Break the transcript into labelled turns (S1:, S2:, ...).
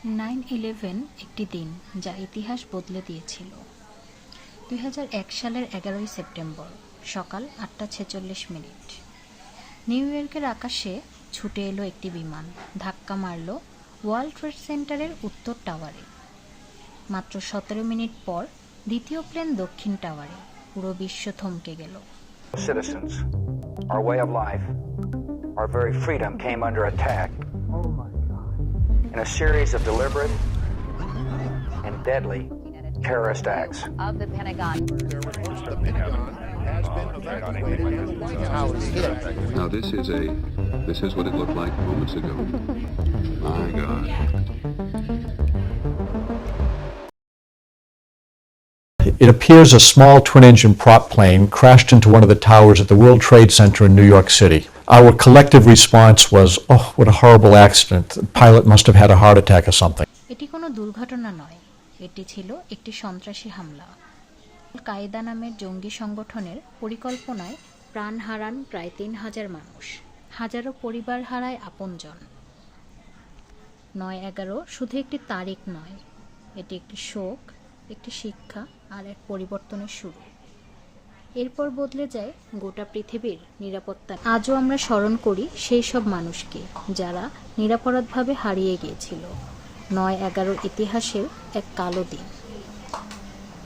S1: 9/11 একটি দিন যা ইতিহাস বদলে দিয়েছিল। 2001 সালের 11 সেপ্টেম্বর সকাল 8:46। নিউ ইয়র্কের আকাশে ছুটে এলো একটি বিমান, ধাক্কা মারল ওয়ার্ল্ড ট্রেড সেন্টারের উত্তর টাওয়ারে। মাত্র 17 মিনিট পর দ্বিতীয় প্লেন দক্ষিণ টাওয়ারে। পুরো বিশ্ব থমকে গেল।
S2: Citizens, our way of life, our very freedom came under attack in a series of deliberate and deadly terrorist acts.
S3: Of the Pentagon.
S4: Now this is what it looked like moments ago. My God.
S5: It appears a small twin-engine prop plane crashed into one of the towers at the World Trade Center in New York City. Our collective response was, oh, what a horrible accident. The pilot must have had a heart attack or something.
S1: এটি কোনো দুর্ঘটনা নয়, এটি ছিল একটি সন্ত্রাসী হামলা। আল Qaeda নামের জঙ্গি সংগঠনের পরিকল্পনায় প্রাণ হারান প্রায় 3,000 মানুষ, হাজারো পরিবার হারায় আপনজন। 9/11 শুধু একটি তারিখ নয়, এটি একটি শোক, একটি শিক্ষা আর এক পরিবর্তনের শুরু। এরপর বদলে যায় গোটা পৃথিবীর নিরাপত্তা। আজও আমরা স্মরণ করি সেই সব মানুষকে যারা নিরাপরাধভাবে হারিয়ে গিয়েছিল। 9/11 ইতিহাসের এক কালো দিন।